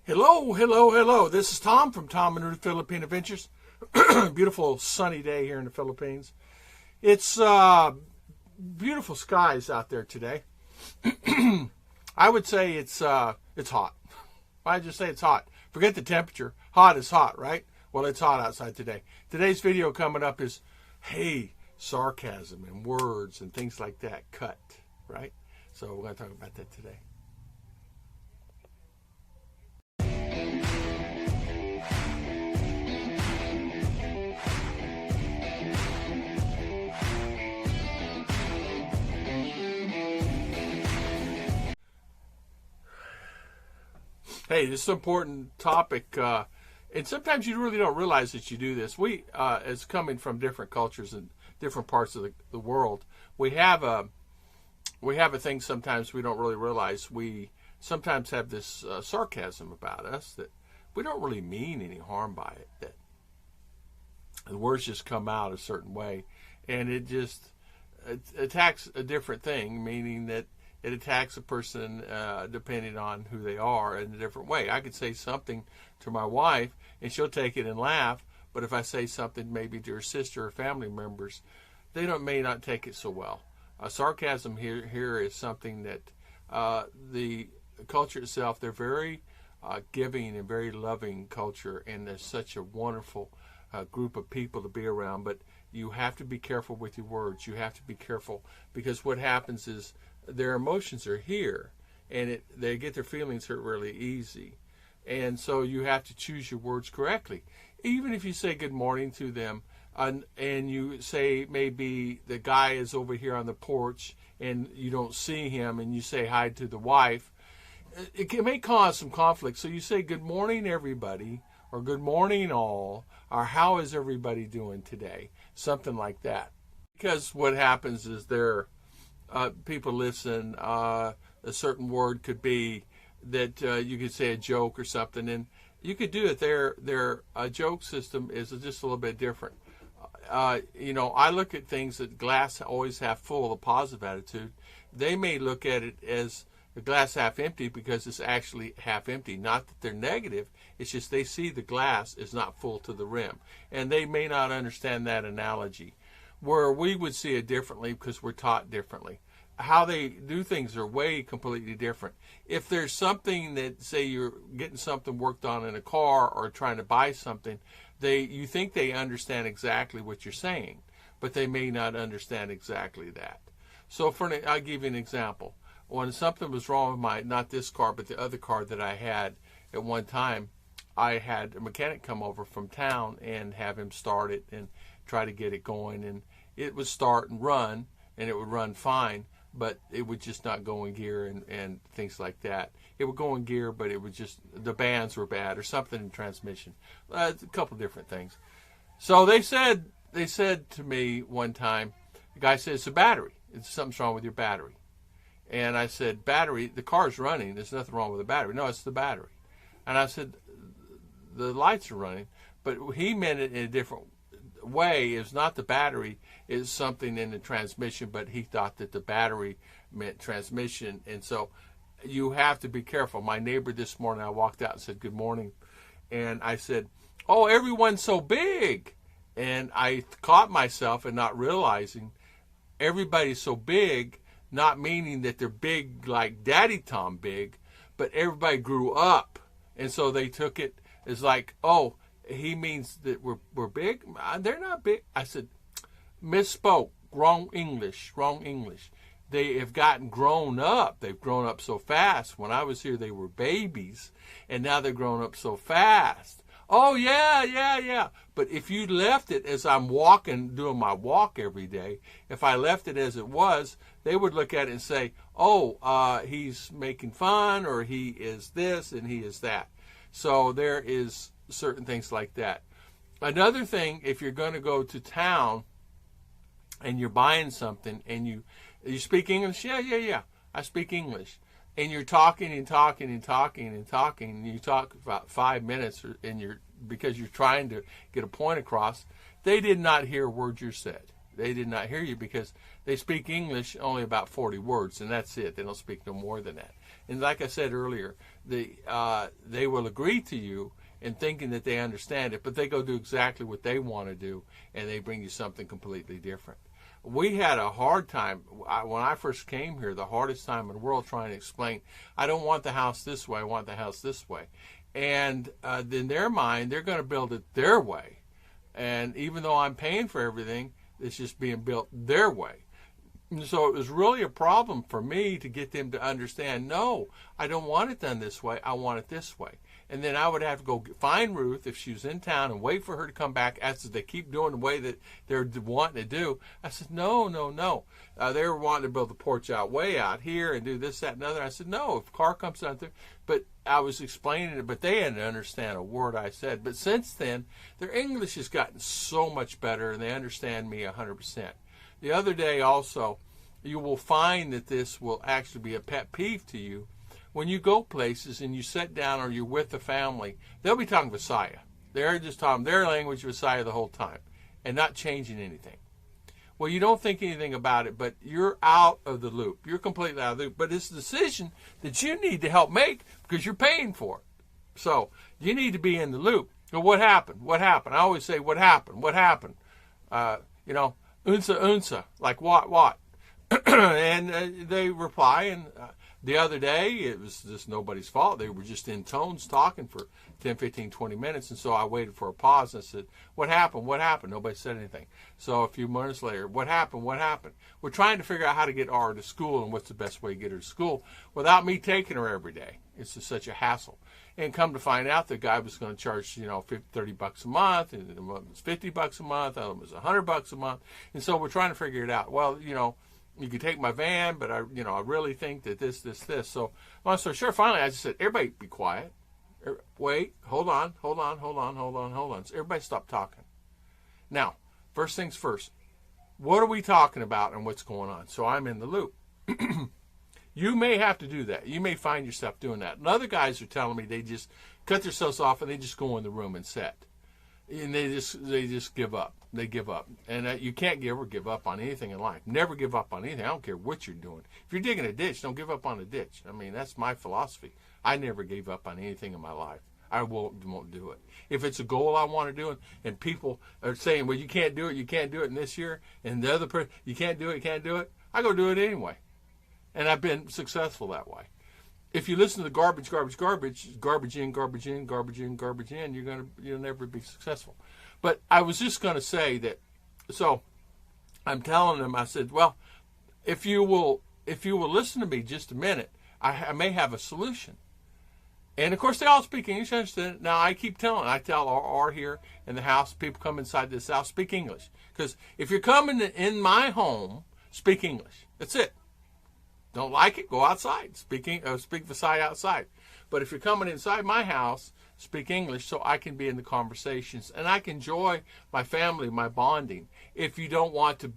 Hello, hello, hello. This is Tom from Tom and Ruth Philippine Adventures. Beautiful sunny day here in the Philippines. It's beautiful skies out there today. I would say it's hot. I just say it's hot. Forget the temperature. Hot is hot, right? Well, it's hot outside today. Today's video coming up is, hey, sarcasm and words and things like that cut, right? So we're going to talk about that today. Hey, this is an important topic, and sometimes you really don't realize that you do this. We, as coming from different cultures and different parts of the world, we have a thing sometimes we don't really realize. We sometimes have this sarcasm about us that we don't really mean any harm by it, that the words just come out a certain way, and it attacks a different thing, meaning that it attacks a person depending on who they are in a different way. I could say something to my wife and she'll take it and laugh, but if I say something maybe to her sister or family members, they may not take it so well. Sarcasm here is something that the culture itself, they're very giving and very loving culture, and there's such a wonderful group of people to be around, but you have to be careful with your words. You have to be careful, because what happens is their emotions are here, and they get their feelings hurt really easy. And so you have to choose your words correctly. Even if you say good morning to them, and you say maybe the guy is over here on the porch and you don't see him, and you say hi to the wife, it may cause some conflict. So you say good morning everybody, or good morning all, or how is everybody doing today? Something like that. Because what happens is people listen. A certain word could be that you could say a joke or something, and you could do it. Their joke system is just a little bit different. I look at things that glass always half full, a positive attitude. They may look at it as the glass half empty because it's actually half empty. Not that they're negative. It's just they see the glass is not full to the rim, and they may not understand that analogy. Where we would see it differently because we're taught differently. How they do things are way completely different. If there's something that, say you're getting something worked on in a car or trying to buy something, you think they understand exactly what you're saying, but they may not understand exactly that. So I'll give you an example. When something was wrong with not this car, but the other car that I had at one time, I had a mechanic come over from town and have him start it and try to get it going, and it would start and run, and it would run fine, but it would just not go in gear and things like that. It would go in gear, but it would just, the bands were bad or something in transmission. A couple different things. So they said to me one time, the guy said, it's a battery. Something's wrong with your battery. And I said, battery? The car's running. There's nothing wrong with the battery. No, it's the battery. And I said, the lights are running. But he meant it in a different way. It's not the battery, is something in the transmission, but he thought that the battery meant transmission. And so you have to be careful. My neighbor this morning, I walked out and said good morning, and I said, oh, everyone's so big. And I caught myself and not realizing everybody's so big, not meaning that they're big like Daddy Tom big, but everybody grew up, and so they took it as like, oh, he means that we're big. They're not big. I said, misspoke. Wrong English. They have gotten grown up. They've grown up so fast. When I was here, they were babies, and now they're grown up so fast. Oh, yeah. But if you left it as I'm walking, doing my walk every day, if I left it as it was, they would look at it and say, oh, he's making fun, or he is this and he is that. So there is certain things like that. Another thing, if you're going to go to town and you're buying something and you speak English, yeah, I speak English, and you're talking, and you talk about 5 minutes, because you're trying to get a point across, they did not hear a word you said. They did not hear you because they speak English only about 40 words, and that's it. They don't speak no more than that. And like I said earlier, they will agree to you in thinking that they understand it, but they go do exactly what they want to do, and they bring you something completely different. We had a hard time when I first came here, the hardest time in the world trying to explain, I don't want the house this way, I want the house this way. And in their mind, they're going to build it their way. And even though I'm paying for everything, it's just being built their way. And so it was really a problem for me to get them to understand, no, I don't want it done this way, I want it this way. And then I would have to go find Ruth if she was in town and wait for her to come back as they keep doing the way that they're wanting to do. I said, no. They were wanting to build the porch out way out here and do this, that, and other. I said, no, if a car comes out there. But I was explaining it, but they didn't understand a word I said. But since then, their English has gotten so much better, and they understand me 100%. The other day also, you will find that this will actually be a pet peeve to you. When you go places and you sit down or you're with the family, they'll be talking Visaya. They're just talking their language Visaya the whole time and not changing anything. Well, you don't think anything about it, but you're out of the loop. You're completely out of the loop. But it's a decision that you need to help make because you're paying for it. So you need to be in the loop. Well, what happened? What happened? I always say, what happened? What happened? Unsa, like what? And they reply, and the other day, it was just nobody's fault. They were just in tones talking for 10, 15, 20 minutes. And so I waited for a pause and I said, what happened? What happened? Nobody said anything. So a few minutes later, what happened? What happened? We're trying to figure out how to get R to school and what's the best way to get her to school without me taking her every day. It's just such a hassle. And come to find out, the guy was going to charge, $30 a month, and it was $50 a month, and it was $100 a month. And so we're trying to figure it out. Well, you can take my van, but I really think that this. So long story short, finally I just said, everybody be quiet. Wait, hold on. So everybody stop talking. Now, first things first, what are we talking about and what's going on? So I'm in the loop. You may have to do that. You may find yourself doing that. And other guys are telling me they just cut themselves off and they just go in the room and sit. And they just give up. They give up. And you can't ever give up on anything in life. Never give up on anything. I don't care what you're doing. If you're digging a ditch, don't give up on a ditch. I mean, that's my philosophy. I never gave up on anything in my life. I won't do it. If it's a goal I want to do, and people are saying, well, you can't do it in this year, and the other person, you can't do it, I go do it anyway. And I've been successful that way. If you listen to the garbage in, you'll never be successful. But I was just going to say that. So I'm telling them. I said, well, if you will listen to me just a minute, I may have a solution. And of course, they all speak English. I understand. Now I tell R here in the house. People come inside this house, speak English. Because if you're coming in my home, speak English. That's it. Don't like it, go outside. Speak Visaya outside. But if you're coming inside my house, speak English so I can be in the conversations and I can enjoy my family, my bonding. If you don't want to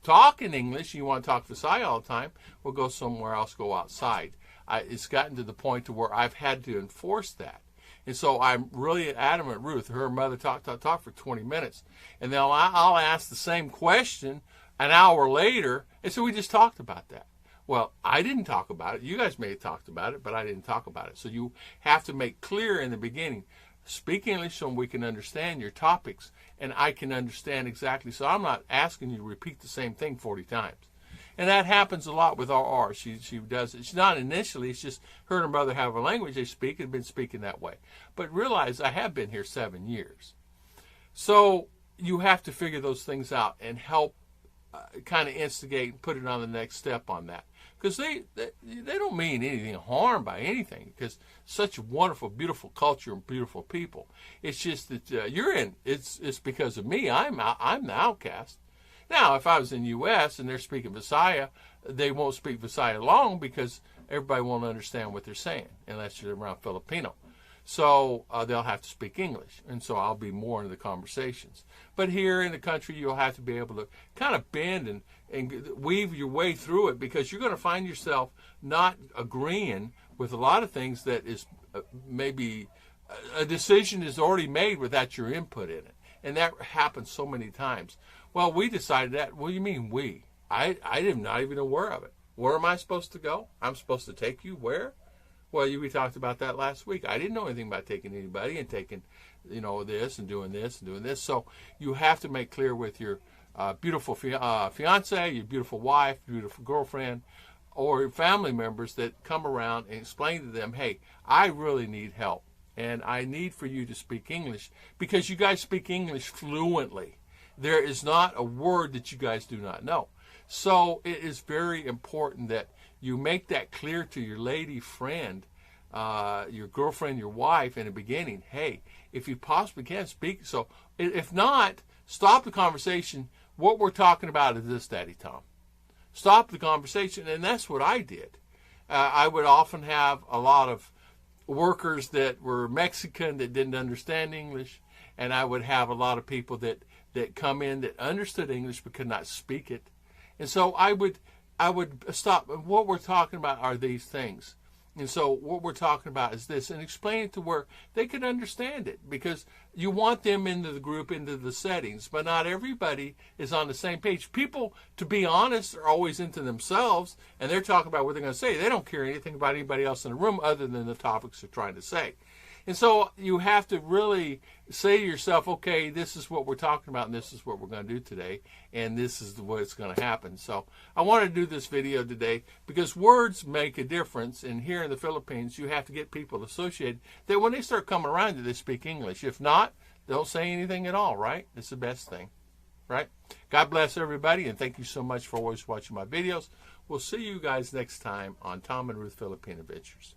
talk in English, you want to talk Visaya all the time, we'll go somewhere else, go outside. It's gotten to the point to where I've had to enforce that. And so I'm really adamant. Ruth, her mother talked for 20 minutes. And then I'll ask the same question an hour later. And so we just talked about that. Well, I didn't talk about it. You guys may have talked about it, but I didn't talk about it. So you have to make clear in the beginning, speak English so we can understand your topics, and I can understand exactly. So I'm not asking you to repeat the same thing 40 times. And that happens a lot with our R. She does it. It's not initially. It's just her and her mother have a language they speak and been speaking that way. But realize I have been here 7 years. So you have to figure those things out and help kind of instigate and put it on the next step on that. Because they don't mean anything harm by anything, because such a wonderful, beautiful culture and beautiful people. It's just that it's because of me. I'm the outcast. Now, if I was in the U.S. and they're speaking Visaya, they won't speak Visaya long because everybody won't understand what they're saying unless you're around Filipino. So they'll have to speak English, and so I'll be more into the conversations. But here in the country, you'll have to be able to kind of bend and weave your way through it, because you're going to find yourself not agreeing with a lot of things that is maybe a decision is already made without your input in it. And that happens so many times. Well, we decided that. What do you mean we? I'm not even aware of it. Where am I supposed to go? I'm supposed to take you where? Well, we talked about that last week. I didn't know anything about taking anybody and taking, this and doing this and doing this. So you have to make clear with your beautiful fiance, your beautiful wife, beautiful girlfriend, or your family members that come around and explain to them, hey, I really need help. And I need for you to speak English because you guys speak English fluently. There is not a word that you guys do not know. So it is very important that you make that clear to your lady friend, your girlfriend, your wife in the beginning. Hey, if you possibly can, speak. So if not, stop the conversation. What we're talking about is this, Daddy Tom. Stop the conversation, and that's what I did. I would often have a lot of workers that were Mexican that didn't understand English, and I would have a lot of people that come in that understood English but could not speak it. And so I would stop. What we're talking about are these things. And so what we're talking about is this, and explain it to where they can understand it, because you want them into the group, into the settings, but not everybody is on the same page. People, to be honest, are always into themselves, and they're talking about what they're going to say. They don't care anything about anybody else in the room other than the topics they're trying to say. And so you have to really say to yourself, okay, this is what we're talking about, and this is what we're going to do today, and this is what's going to happen. So I want to do this video today because words make a difference, and here in the Philippines, you have to get people associated that when they start coming around you, they speak English. If not, don't say anything at all, right? It's the best thing, right? God bless everybody, and thank you so much for always watching my videos. We'll see you guys next time on Tom and Ruth Philippine Adventures.